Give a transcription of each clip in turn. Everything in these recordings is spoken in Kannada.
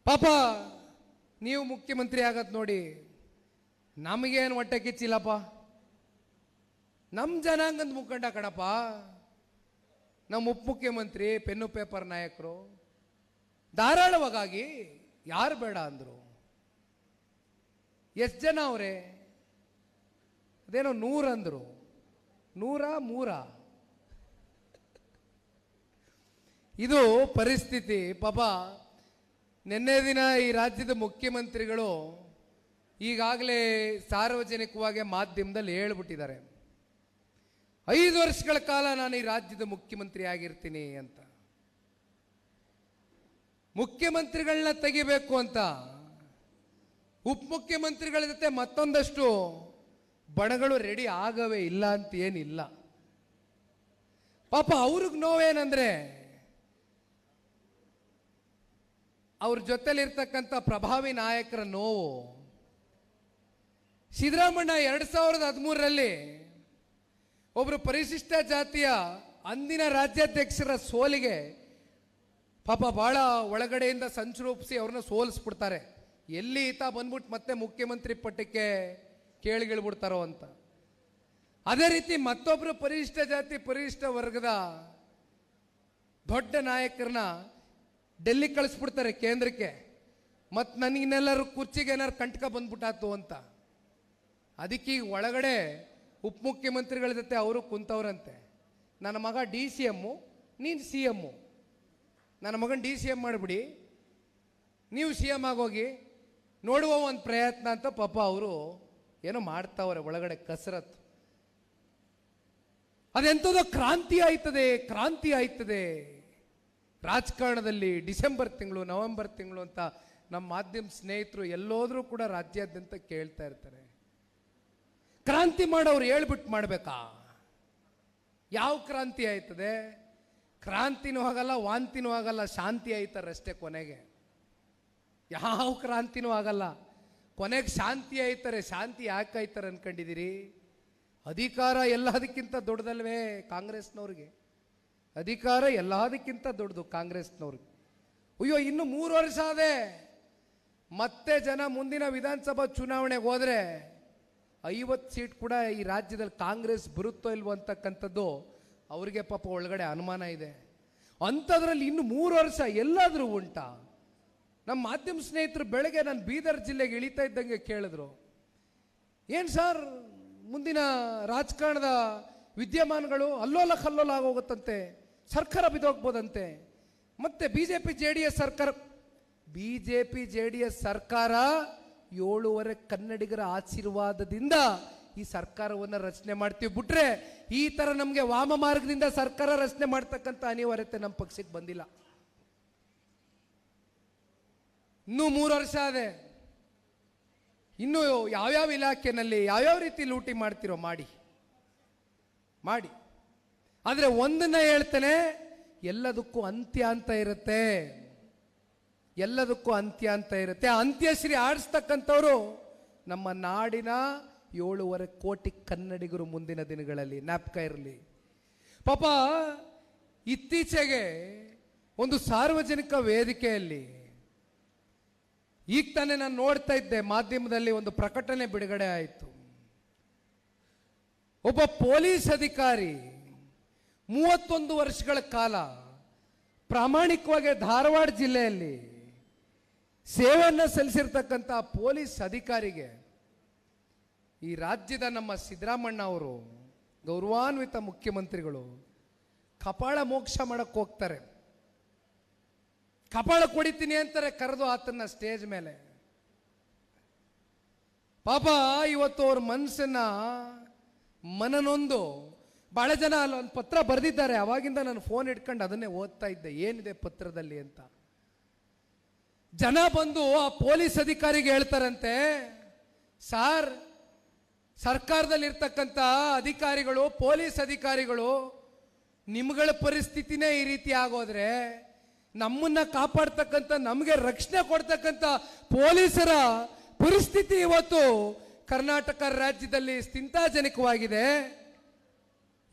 ಪಾಪ ನೀವು ಮುಖ್ಯಮಂತ್ರಿ ಆಗತ್ ನೋಡಿ, ನಮಗೇನು ಹೊಟ್ಟೆ ಕಿಚ್ಚಿಲ್ಲಪ್ಪ. ನಮ್ಮ ಜನಾಂಗದ ಮುಖಂಡ ಕಣಪ್ಪ, ನಮ್ಮ ಉಪಮುಖ್ಯಮಂತ್ರಿ, ಪೆನ್ನು ಪೇಪರ್ ನಾಯಕರು ಧಾರಾಳವಾಗಿ ಯಾರು ಬೇಡ ಅಂದರು. ಎಷ್ಟು ಜನ ಅವರೇ? ಅದೇನೋ 100 ಅಂದರು. 100 ಇದು ಪರಿಸ್ಥಿತಿ. ಪಾಪ ನಿನ್ನೆ ದಿನ ಈ ರಾಜ್ಯದ ಮುಖ್ಯಮಂತ್ರಿಗಳು ಈಗಾಗಲೇ ಸಾರ್ವಜನಿಕವಾಗಿ ಮಾಧ್ಯಮದಲ್ಲಿ ಹೇಳ್ಬಿಟ್ಟಿದ್ದಾರೆ, 5 ವರ್ಷಗಳ ಕಾಲ ನಾನು ಈ ರಾಜ್ಯದ ಮುಖ್ಯಮಂತ್ರಿ ಆಗಿರ್ತೀನಿ ಅಂತ. ಮುಖ್ಯಮಂತ್ರಿಗಳನ್ನ ತೆಗಿಬೇಕು ಅಂತ ಉಪಮುಖ್ಯಮಂತ್ರಿಗಳ ಜೊತೆ ಮತ್ತೊಂದಷ್ಟು ಬಣಗಳು ರೆಡಿ ಆಗವೇ ಇಲ್ಲ ಅಂತ ಏನಿಲ್ಲ. ಪಾಪ ಅವ್ರಿಗೆ ನೋವೇನಂದ್ರೆ ಅವ್ರ ಜೊತೆಲಿರ್ತಕ್ಕಂಥ ಪ್ರಭಾವಿ ನಾಯಕರ ನೋವು. ಸಿದ್ದರಾಮಣ್ಣ 2013ರಲ್ಲಿ ಒಬ್ಬರು ಪರಿಶಿಷ್ಟ ಜಾತಿಯ ಅಂದಿನ ರಾಜ್ಯಾಧ್ಯಕ್ಷರ ಸೋಲಿಗೆ ಪಾಪ ಬಹಳ ಒಳಗಡೆಯಿಂದ ಸಂಚು ರೂಪಿಸಿ ಅವ್ರನ್ನ ಸೋಲಿಸ್ಬಿಡ್ತಾರೆ. ಎಲ್ಲಿ ಈತ ಬಂದ್ಬಿಟ್ಟು ಮತ್ತೆ ಮುಖ್ಯಮಂತ್ರಿ ಪಟ್ಟಕ್ಕೆ ಕೇಳಿಗಿಳ್ಬಿಡ್ತಾರೋ ಅಂತ. ಅದೇ ರೀತಿ ಮತ್ತೊಬ್ಬರು ಪರಿಶಿಷ್ಟ ಜಾತಿ ಪರಿಶಿಷ್ಟ ವರ್ಗದ ದೊಡ್ಡ ನಾಯಕರನ್ನ ಡೆಲ್ಲಿ ಕಳಿಸ್ಬಿಡ್ತಾರೆ ಕೇಂದ್ರಕ್ಕೆ. ಮತ್ತು ನನಗಿನ್ನೆಲ್ಲರೂ ಕುರ್ಚಿಗೆ ಏನಾರು ಕಂಟಕ ಬಂದ್ಬಿಟ್ಟಾತು ಅಂತ. ಅದಕ್ಕೆ ಈಗ ಒಳಗಡೆ ಉಪಮುಖ್ಯಮಂತ್ರಿಗಳ ಜೊತೆ ಅವರು ಕುಂತವ್ರಂತೆ. ನನ್ನ ಮಗ DCM, ನೀನು CM. ನನ್ನ ಮಗನ DCM ಮಾಡಿಬಿಡಿ, ನೀವು CM ಆಗೋಗಿ ನೋಡುವ ಒಂದು ಪ್ರಯತ್ನ ಅಂತ ಪಾಪ ಅವರು ಏನೋ ಮಾಡ್ತಾವ್ರೆ ಒಳಗಡೆ ಕಸರತ್ತು. ಅದೆಂಥದೋ ಕ್ರಾಂತಿ ಆಯ್ತದೆ ರಾಜಕಾರಣದಲ್ಲಿ. ಡಿಸೆಂಬರ್ ತಿಂಗಳು, ನವೆಂಬರ್ ತಿಂಗಳು ಅಂತ ನಮ್ಮ ಮಾಧ್ಯಮ ಸ್ನೇಹಿತರು ಎಲ್ಲೋದ್ರೂ ಕೂಡ ರಾಜ್ಯಾದ್ಯಂತ ಕೇಳ್ತಾ ಇರ್ತಾರೆ. ಕ್ರಾಂತಿ ಮಾಡೋರು ಹೇಳ್ಬಿಟ್ಟು ಮಾಡಬೇಕಾ? ಯಾವ ಕ್ರಾಂತಿ ಆಯ್ತದೆ? ಕ್ರಾಂತಿನೂ ಆಗಲ್ಲ, ವಾಂತಿನೂ ಆಗಲ್ಲ, ಶಾಂತಿ ಆಯ್ತಾರಷ್ಟೇ ಕೊನೆಗೆ. ಯಾವ ಕ್ರಾಂತಿನೂ ಆಗಲ್ಲ, ಕೊನೆಗೆ ಶಾಂತಿ ಆಯ್ತಾರೆ. ಶಾಂತಿ ಯಾಕೆ ಆಯ್ತಾರೆ ಅನ್ಕೊಂಡಿದ್ದೀರಿ? ಅಧಿಕಾರ ಎಲ್ಲದಕ್ಕಿಂತ ದೊಡ್ಡದಲ್ವೇ ಕಾಂಗ್ರೆಸ್ನವ್ರಿಗೆ? ಅಧಿಕಾರ ಎಲ್ಲದಕ್ಕಿಂತ ದೊಡ್ಡದು ಕಾಂಗ್ರೆಸ್ನವ್ರಿಗೆ. ಅಯ್ಯೋ, ಇನ್ನು 3 ವರ್ಷ ಆದೆ, ಮತ್ತೆ ಜನ ಮುಂದಿನ ವಿಧಾನಸಭಾ ಚುನಾವಣೆಗೆ ಹೋದರೆ 50 ಸೀಟ್ ಕೂಡ ಈ ರಾಜ್ಯದಲ್ಲಿ ಕಾಂಗ್ರೆಸ್ ಬರುತ್ತೋ ಇಲ್ವೋ ಅಂತಕ್ಕಂಥದ್ದು ಅವರಿಗೆ ಪಾಪ ಒಳಗಡೆ ಅನುಮಾನ ಇದೆ. ಅಂಥದ್ರಲ್ಲಿ ಇನ್ನು 3 ವರ್ಷ ಎಲ್ಲಾದರೂ ಉಂಟಾ? ನಮ್ಮ ಮಾಧ್ಯಮ ಸ್ನೇಹಿತರು ಬೆಳಗ್ಗೆ ನಾನು ಬೀದರ್ ಜಿಲ್ಲೆಗೆ ಇಳಿತಾ ಇದ್ದಂಗೆ ಕೇಳಿದ್ರು, ಏನು ಸರ್ ಮುಂದಿನ ರಾಜಕಾರಣದ ವಿದ್ಯಮಾನಗಳು ಅಲ್ಲೋಲ ಕಲ್ಲೋಲ ಆಗೋಗುತ್ತಂತೆ, ಸರ್ಕಾರ ಬಿದ್ದೋಗ್ಬೋದಂತೆ, ಮತ್ತೆ BJP JDS ಸರ್ಕಾರ 7 ಕನ್ನಡಿಗರ ಆಶೀರ್ವಾದದಿಂದ ಈ ಸರ್ಕಾರವನ್ನು ರಚನೆ ಮಾಡ್ತೀವಿ. ಬಿಟ್ರೆ ಈ ತರ ನಮಗೆ ವಾಮ ಮಾರ್ಗದಿಂದ ಸರ್ಕಾರ ರಚನೆ ಮಾಡ್ತಕ್ಕಂಥ ಅನಿವಾರ್ಯತೆ ನಮ್ಮ ಪಕ್ಷಕ್ಕೆ ಬಂದಿಲ್ಲ. ಇನ್ನೂ 3 ವರ್ಷ ಆದೆ. ಇನ್ನು ಯಾವ್ಯಾವ ಇಲಾಖೆನಲ್ಲಿ ಯಾವ್ಯಾವ ರೀತಿ ಲೂಟಿ ಮಾಡ್ತಿರೋ ಮಾಡಿ. ಆದರೆ ಒಂದನ್ನ ಹೇಳ್ತೇನೆ, ಎಲ್ಲದಕ್ಕೂ ಅಂತ್ಯ ಅಂತ ಇರುತ್ತೆ. ಅಂತ್ಯಶ್ರೀ ಆಡಿಸ್ತಕ್ಕಂಥವ್ರು ನಮ್ಮ ನಾಡಿನ 7.5 ಕೋಟಿ ಕನ್ನಡಿಗರು ಮುಂದಿನ ದಿನಗಳಲ್ಲಿ ಜ್ಞಾಪಕ ಇರಲಿ. ಪಾಪ ಇತ್ತೀಚೆಗೆ ಒಂದು ಸಾರ್ವಜನಿಕ ವೇದಿಕೆಯಲ್ಲಿ ಈಗ ತಾನೇ ನಾನು ನೋಡ್ತಾ ಇದ್ದೆ, ಮಾಧ್ಯಮದಲ್ಲಿ ಒಂದು ಪ್ರಕಟಣೆ ಬಿಡುಗಡೆ ಆಯಿತು. ಒಬ್ಬ ಪೊಲೀಸ್ ಅಧಿಕಾರಿ 31 ವರ್ಷಗಳ ಕಾಲ ಪ್ರಾಮಾಣಿಕವಾಗಿ ಧಾರವಾಡ ಜಿಲ್ಲೆಯಲ್ಲಿ ಸೇವೆಯನ್ನು ಸಲ್ಲಿಸಿರ್ತಕ್ಕಂಥ ಪೊಲೀಸ್ ಅಧಿಕಾರಿಗೆ ಈ ರಾಜ್ಯದ ನಮ್ಮ ಸಿದ್ದರಾಮಣ್ಣ ಅವರು ಗೌರವಾನ್ವಿತ ಮುಖ್ಯಮಂತ್ರಿಗಳು ಕಪಾಳ ಮೋಕ್ಷ ಮಾಡಕ್ಕೆ ಹೋಗ್ತಾರೆ. ಕಪಾಳ ಕೊಡಿತೀನಿ ಅಂತಾರೆ ಕರೆದು ಆತನ್ನ ಸ್ಟೇಜ್ ಮೇಲೆ. ಪಾಪ ಇವತ್ತು ಅವ್ರ ಮನಸ್ಸನ್ನ ಮನನೊಂದು ಬಹಳ ಜನ ಅಲ್ಲೊಂದು ಪತ್ರ ಬರೆದಿದ್ದಾರೆ. ಅವಾಗಿಂದ ನಾನು ಫೋನ್ ಇಟ್ಕೊಂಡು ಅದನ್ನೇ ಓದ್ತಾ ಇದ್ದೆ, ಏನಿದೆ ಪತ್ರದಲ್ಲಿ ಅಂತ. ಜನ ಬಂದು ಆ ಪೊಲೀಸ್ ಅಧಿಕಾರಿಗೆ ಹೇಳ್ತಾರಂತೆ, ಸಾರ್ ಸರ್ಕಾರದಲ್ಲಿರ್ತಕ್ಕಂಥ ಅಧಿಕಾರಿಗಳು, ಪೊಲೀಸ್ ಅಧಿಕಾರಿಗಳು, ನಿಮ್ಗಳ ಪರಿಸ್ಥಿತಿನೇ ಈ ರೀತಿ ಆಗೋದ್ರೆ ನಮ್ಮನ್ನ ಕಾಪಾಡ್ತಕ್ಕಂಥ, ನಮಗೆ ರಕ್ಷಣೆ ಕೊಡ್ತಕ್ಕಂಥ ಪೊಲೀಸರ ಪರಿಸ್ಥಿತಿ ಇವತ್ತು ಕರ್ನಾಟಕ ರಾಜ್ಯದಲ್ಲಿ ಚಿಂತಾಜನಕವಾಗಿದೆ.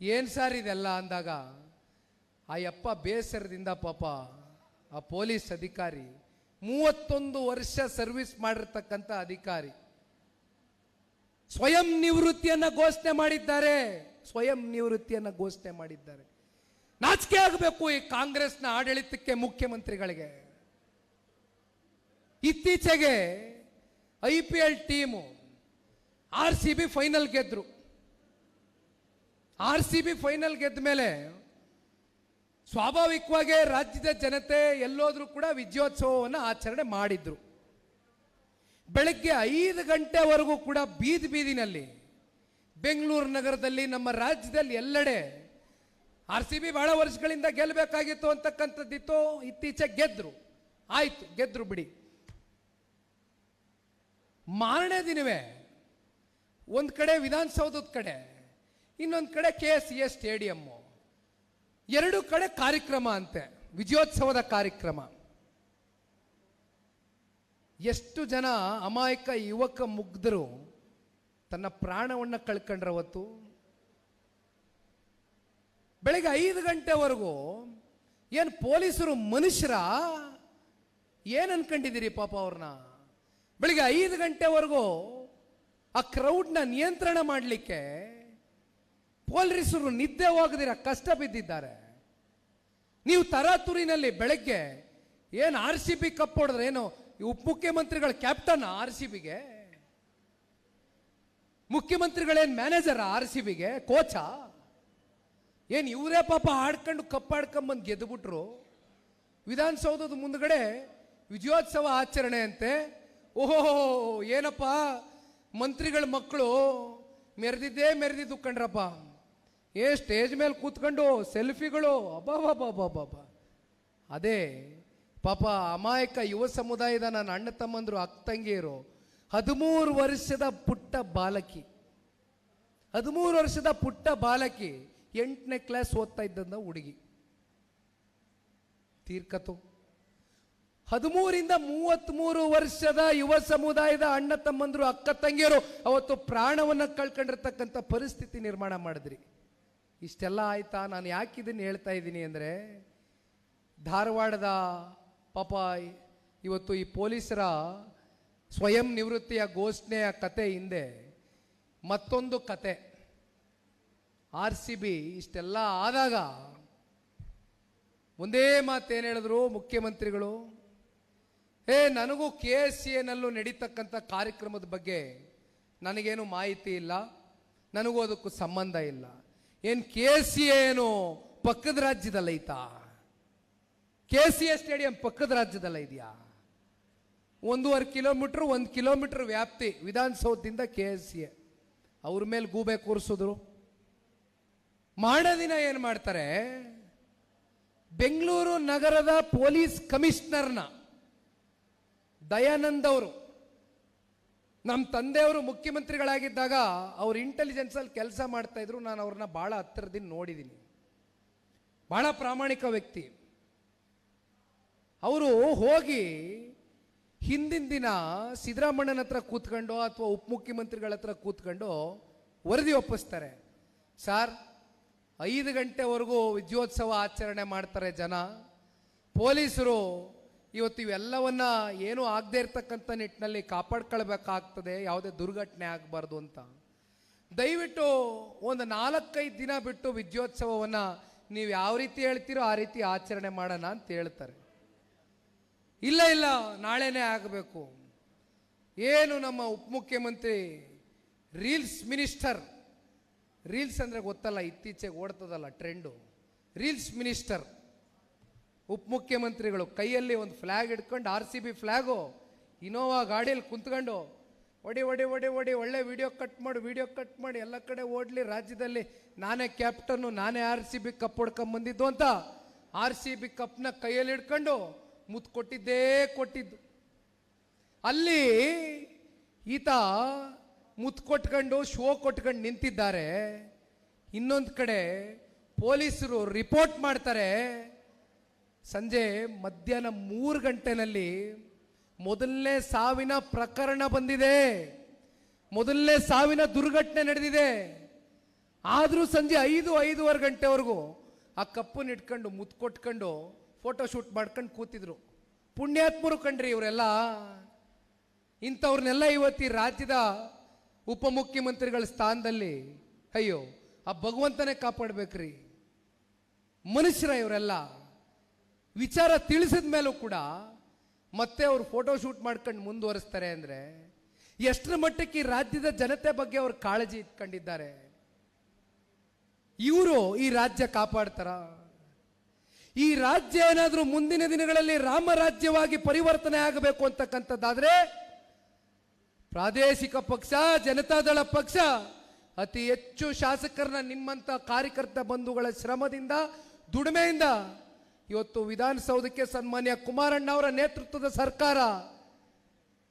ಏನು ಸಾರ್ ಇದೆಲ್ಲ ಅಂದಾಗ ಆ ಯಪ್ಪ ಬೇಸರದಿಂದ ಪಾಪ ಆ ಪೊಲೀಸ್ ಅಧಿಕಾರಿ 31 ವರ್ಷ ಸರ್ವಿಸ್ ಮಾಡಿರ್ತಕ್ಕಂಥ ಅಧಿಕಾರಿ ಸ್ವಯಂ ನಿವೃತ್ತಿಯನ್ನ ಘೋಷಣೆ ಮಾಡಿದ್ದಾರೆ. ಸ್ವಯಂ ನಿವೃತ್ತಿಯನ್ನ ಘೋಷಣೆ ಮಾಡಿದ್ದಾರೆ. ನಾಚಿಕೆ ಆಗಬೇಕು ಈ ಕಾಂಗ್ರೆಸ್ನ ಆಡಳಿತಕ್ಕೆ, ಮುಖ್ಯಮಂತ್ರಿಗಳಿಗೆ. ಇತ್ತೀಚೆಗೆ IPL ಟೀಮು RCB ಫೈನಲ್ ಗೆದ್ರು. RCB ಫೈನಲ್ ಗೆದ್ದ ಮೇಲೆ ಸ್ವಾಭಾವಿಕವಾಗಿ ರಾಜ್ಯದ ಜನತೆ ಎಲ್ಲೋದ್ರೂ ಕೂಡ ವಿಜಯೋತ್ಸವವನ್ನು ಆಚರಣೆ ಮಾಡಿದ್ರು. ಬೆಳಗ್ಗೆ 5 ಗಂಟೆವರೆಗೂ ಕೂಡ ಬೀದಿ ಬೀದಿನಲ್ಲಿ ಬೆಂಗಳೂರು ನಗರದಲ್ಲಿ, ನಮ್ಮ ರಾಜ್ಯದಲ್ಲಿ ಎಲ್ಲೆಡೆ RCB ಬಹಳ ವರ್ಷಗಳಿಂದ ಗೆಲ್ಲಬೇಕಾಗಿತ್ತು ಅಂತಕ್ಕಂಥದ್ದಿತ್ತು. ಇತ್ತೀಚೆಗೆ ಗೆದ್ರು, ಆಯ್ತು, ಗೆದ್ರು ಬಿಡಿ. ಮಾರನೇ ದಿನವೇ ಒಂದು ಕಡೆ ವಿಧಾನಸೌಧದ ಕಡೆ, ಇನ್ನೊಂದು ಕಡೆ KCA ಸ್ಟೇಡಿಯಮ್ಮು, 2 ಕಡೆ ಕಾರ್ಯಕ್ರಮ ಅಂತೆ, ವಿಜಯೋತ್ಸವದ ಕಾರ್ಯಕ್ರಮ. ಎಷ್ಟು ಜನ ಅಮಾಯಕ ಯುವಕ ಮುಗ್ಧರು ತನ್ನ ಪ್ರಾಣವನ್ನು ಕಳ್ಕೊಂಡ್ರವತ್ತು. ಬೆಳಗ್ಗೆ 5 ಗಂಟೆವರೆಗೂ ಏನು ಪೊಲೀಸರು ಮನುಷ್ಯರ ಏನು ಅನ್ಕೊಂಡಿದ್ದೀರಿ ಪಾಪ ಅವ್ರನ್ನ? ಬೆಳಿಗ್ಗೆ 5 ಗಂಟೆವರೆಗೂ ಆ ಕ್ರೌಡ್ನ ನಿಯಂತ್ರಣ ಮಾಡಲಿಕ್ಕೆ ಪೊಲೀಸರು ನಿದ್ದೆ ಹೋಗದಿರ ಕಷ್ಟ ಬಿದ್ದಿದ್ದಾರೆ. ನೀವು ತರಾತುರಿನಲ್ಲಿ ಬೆಳಗ್ಗೆ ಏನು RCB ಕಪ್ ಹೊಡೆದ್ರೆ ಏನು ಉಪಮುಖ್ಯಮಂತ್ರಿಗಳ ಕ್ಯಾಪ್ಟನ್ RCBಗೆ? ಮುಖ್ಯಮಂತ್ರಿಗಳೇನು ಮ್ಯಾನೇಜರ್ RCBಗೆ? ಕೋಚಾ? ಏನು ಇವರೇ ಪಾಪ ಆಡ್ಕೊಂಡು ಕಪ್ಪಾಡ್ಕೊಂಬಂದು ಗೆದ್ದುಬಿಟ್ರು. ವಿಧಾನಸೌಧದ ಮುಂದ್ಗಡೆ ವಿಜಯೋತ್ಸವ ಆಚರಣೆ ಅಂತೆ. ಓಹೋ, ಏನಪ್ಪ ಮಂತ್ರಿಗಳ ಮಕ್ಕಳು ಮೆರೆದಿದ್ದು ಕಂಡ್ರಪ್ಪ. ಸ್ಟೇಜ್ ಮೇಲೆ ಕೂತ್ಕೊಂಡು ಸೆಲ್ಫಿಗಳು, ಅಬ್ಬಾಬಾಬಾಬಾಬಾ. ಅದೇ ಪಾಪ ಅಮಾಯಕ ಯುವ ಸಮುದಾಯದ ನನ್ನ ಅಣ್ಣ ತಮ್ಮಂದ್ರು, ಅಕ್ಕ ತಂಗಿಯರು, 13 ವರ್ಷದ ಪುಟ್ಟ ಬಾಲಕಿ, 13 ವರ್ಷದ ಪುಟ್ಟ ಬಾಲಕಿ 8ನೇ ಕ್ಲಾಸ್ ಓದ್ತಾ ಇದ್ದಂಥ ಹುಡುಗಿ ತೀರ್ಕತು. 13ರಿಂದ 33 ವರ್ಷದ ಯುವ ಸಮುದಾಯದ ಅಣ್ಣ ತಮ್ಮಂದ್ರು, ಅಕ್ಕ ತಂಗಿಯರು ಅವತ್ತು ಪ್ರಾಣವನ್ನು ಕಳ್ಕೊಂಡಿರ್ತಕ್ಕಂಥ ಪರಿಸ್ಥಿತಿ ನಿರ್ಮಾಣ ಮಾಡಿದ್ರಿ. ಇಷ್ಟೆಲ್ಲ ಆಯ್ತಾ? ನಾನು ಯಾಕೆ ಇದನ್ನು ಹೇಳ್ತಾ ಇದ್ದೀನಿ ಅಂದರೆ, ಧಾರವಾಡದ ಪಾಪ ಇವತ್ತು ಈ ಪೊಲೀಸರ ಸ್ವಯಂ ನಿವೃತ್ತಿಯ ಘೋಷಣೆಯ ಕತೆ ಹಿಂದೆ ಮತ್ತೊಂದು ಕತೆ. RCB ಇಷ್ಟೆಲ್ಲ ಆದಾಗ ಒಂದೇ ಮಾತೇನು ಹೇಳಿದ್ರು ಮುಖ್ಯಮಂತ್ರಿಗಳು, ನನಗೂ KCAನಲ್ಲೂ ನಡೀತಕ್ಕಂಥ ಕಾರ್ಯಕ್ರಮದ ಬಗ್ಗೆ ನನಗೇನು ಮಾಹಿತಿ ಇಲ್ಲ, ನನಗೂ ಅದಕ್ಕೂ ಸಂಬಂಧ ಇಲ್ಲ. ಏನು KCA ಏನು ಪಕ್ಕದ ರಾಜ್ಯದಲ್ಲ ಐತಾ? KCA ಸ್ಟೇಡಿಯಂ ಪಕ್ಕದ ರಾಜ್ಯದಲ್ಲ ಇದೆಯಾ? 1.5 ಕಿಲೋಮೀಟರ್ 1 ಕಿಲೋಮೀಟರ್ ವ್ಯಾಪ್ತಿ ವಿಧಾನಸೌಧದಿಂದ KCA. ಅವ್ರ ಮೇಲೆ ಗೂಬೆ ಕೂರಿಸಿದ್ರು. ದಿನ ಏನು ಮಾಡ್ತಾರೆ, ಬೆಂಗಳೂರು ನಗರದ ಪೊಲೀಸ್ ಕಮಿಷನರ್ನ ದಯಾನಂದ್ ಅವರು, ನಮ್ಮ ತಂದೆಯವರು ಮುಖ್ಯಮಂತ್ರಿಗಳಾಗಿದ್ದಾಗ ಅವ್ರು ಇಂಟೆಲಿಜೆನ್ಸ್ ಅಲ್ಲಿ ಕೆಲಸ ಮಾಡ್ತಾ ಇದ್ರು. ನಾನು ಅವ್ರನ್ನ ಬಹಳ ಹತ್ತಿರದಿಂದ ನೋಡಿದ್ದೀನಿ. ಬಹಳ ಪ್ರಾಮಾಣಿಕ ವ್ಯಕ್ತಿ. ಅವರು ಹೋಗಿ ಹಿಂದಿನ ದಿನ ಸಿದ್ದರಾಮಣ್ಣನ ಹತ್ರ ಕೂತ್ಕೊಂಡು ಅಥವಾ ಉಪಮುಖ್ಯಮಂತ್ರಿಗಳ ಹತ್ರ ಕೂತ್ಕೊಂಡು ವರದಿ ಒಪ್ಪಿಸ್ತಾರೆ. ಸರ್, 5 ಗಂಟೆವರೆಗೂ ವಿಜಯೋತ್ಸವ ಆಚರಣೆ ಮಾಡ್ತಾರೆ ಜನ, ಪೊಲೀಸರು ಇವತ್ತು ಇವೆಲ್ಲವನ್ನ ಏನೂ ಆಗದೆ ಇರ್ತಕ್ಕಂಥ ನಿಟ್ಟಿನಲ್ಲಿ ಕಾಪಾಡ್ಕೊಳ್ಬೇಕಾಗ್ತದೆ, ಯಾವುದೇ ದುರ್ಘಟನೆ ಆಗಬಾರ್ದು ಅಂತ. ದಯವಿಟ್ಟು ಒಂದು 4-5 ದಿನ ಬಿಟ್ಟು ವಿಜಯೋತ್ಸವವನ್ನು ನೀವು ಯಾವ ರೀತಿ ಹೇಳ್ತೀರೋ ಆ ರೀತಿ ಆಚರಣೆ ಮಾಡೋಣ ಅಂತ ಹೇಳ್ತಾರೆ. ಇಲ್ಲ ನಾಳೆನೇ ಆಗಬೇಕು. ಏನು ನಮ್ಮ ಉಪಮುಖ್ಯಮಂತ್ರಿ ರೀಲ್ಸ್ ಮಿನಿಸ್ಟರ್, ರೀಲ್ಸ್ ಅಂದರೆ ಗೊತ್ತಲ್ಲ, ಇತ್ತೀಚೆಗೆ ಓಡ್ತದಲ್ಲ ಟ್ರೆಂಡು, ರೀಲ್ಸ್ ಮಿನಿಸ್ಟರ್ ಉಪಮುಖ್ಯಮಂತ್ರಿಗಳು ಕೈಯಲ್ಲಿ ಒಂದು ಫ್ಲ್ಯಾಗ್ ಹಿಡ್ಕೊಂಡು, RCB ಫ್ಲ್ಯಾಗು, ಇನೋವಾ ಗಾಡಿಯಲ್ಲಿ ಕುಂತ್ಕೊಂಡು ಒಡಿ ಒಳ್ಳೆ ವಿಡಿಯೋ ಕಟ್ ಮಾಡಿ ಎಲ್ಲ ಕಡೆ ಓಡಲಿ, ರಾಜ್ಯದಲ್ಲಿ ನಾನೇ ಕ್ಯಾಪ್ಟನ್ನು, ನಾನೇ RCB ಕಪ್ ಹೊಡ್ಕೊಂಬಂದಿದ್ದು ಅಂತ RCB ಕಪ್ನ ಕೈಯಲ್ಲಿ ಹಿಡ್ಕೊಂಡು ಮುತ್ತು ಕೊಟ್ಟಿದ್ದು. ಅಲ್ಲಿ ಈತ ಮುತ್ತು ಕೊಟ್ಕೊಂಡು ಶೋ ಕೊಟ್ಕೊಂಡು ನಿಂತಿದ್ದಾರೆ. ಇನ್ನೊಂದು ಕಡೆ ಪೊಲೀಸರು ರಿಪೋರ್ಟ್ ಮಾಡ್ತಾರೆ, ಸಂಜೆ ಮಧ್ಯಾಹ್ನ 3 ಗಂಟೆನಲ್ಲಿ ಮೊದಲನೇ ಸಾವಿನ ಪ್ರಕರಣ ಬಂದಿದೆ, ಮೊದಲನೇ ಸಾವಿನ ದುರ್ಘಟನೆ ನಡೆದಿದೆ. ಆದರೂ ಸಂಜೆ 5-5:15 ಗಂಟೆವರೆಗೂ ಆ ಕಪ್ಪನ್ನು ಇಟ್ಕೊಂಡು ಮುತ್ತು ಕೊಟ್ಕೊಂಡು ಫೋಟೋ ಶೂಟ್ ಮಾಡ್ಕೊಂಡು ಕೂತಿದ್ರು. ಪುಣ್ಯಾತ್ಮರು ಕಂಡ್ರಿ ಇವರೆಲ್ಲ. ಇಂಥವ್ರನ್ನೆಲ್ಲ ಇವತ್ತು ಈ ರಾಜ್ಯದ ಉಪಮುಖ್ಯಮಂತ್ರಿಗಳ ಸ್ಥಾನದಲ್ಲಿ, ಅಯ್ಯೋ ಆ ಭಗವಂತನೇ ಕಾಪಾಡ್ಬೇಕ್ರಿ. ಮನುಷ್ಯರ ಇವರೆಲ್ಲ ವಿಚಾರ ತಿಳಿಸಿದ ಮೇಲೂ ಕೂಡ ಮತ್ತೆ ಅವ್ರು ಫೋಟೋ ಶೂಟ್ ಮಾಡ್ಕೊಂಡು ಮುಂದುವರಿಸ್ತಾರೆ ಅಂದ್ರೆ ಎಷ್ಟರ ಮಟ್ಟಕ್ಕೆ ಈ ರಾಜ್ಯದ ಜನತೆ ಬಗ್ಗೆ ಅವ್ರು ಕಾಳಜಿ ಇಟ್ಕೊಂಡಿದ್ದಾರೆ. ಇವರು ಈ ರಾಜ್ಯ ಕಾಪಾಡ್ತಾರ? ಈ ರಾಜ್ಯ ಏನಾದರೂ ಮುಂದಿನ ದಿನಗಳಲ್ಲಿ ರಾಮರಾಜ್ಯವಾಗಿ ಪರಿವರ್ತನೆ ಆಗಬೇಕು ಅಂತಕ್ಕಂಥದ್ದಾದ್ರೆ ಪ್ರಾದೇಶಿಕ ಪಕ್ಷ ಜನತಾದಳ ಪಕ್ಷ ಅತಿ ಹೆಚ್ಚು ಶಾಸಕರನ್ನ ನಿಮ್ಮಂತ ಕಾರ್ಯಕರ್ತ ಬಂಧುಗಳ ಶ್ರಮದಿಂದ ದುಡಿಮೆಯಿಂದ ಇವತ್ತು ವಿಧಾನಸೌಧಕ್ಕೆ ಸನ್ಮಾನ್ಯ ಕುಮಾರಣ್ಣ ಅವರ ನೇತೃತ್ವದ ಸರ್ಕಾರ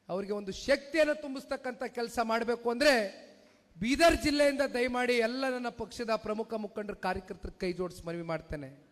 ಅವರಿಗೆ ಒಂದು ಶಕ್ತಿಯನ್ನು ತುಂಬಿಸ್ತಕ್ಕಂಥ ಕೆಲಸ ಮಾಡಬೇಕು ಅಂದ್ರೆ ಬೀದರ್ ಜಿಲ್ಲೆಯಿಂದ ದಯಮಾಡಿ ಎಲ್ಲ ನನ್ನ ಪಕ್ಷದ ಪ್ರಮುಖ ಮುಖಂಡರ ಕಾರ್ಯಕರ್ತರಿಗೆ ಕೈ ಜೋಡಿಸಿ ಮನವಿ ಮಾಡ್ತೇನೆ.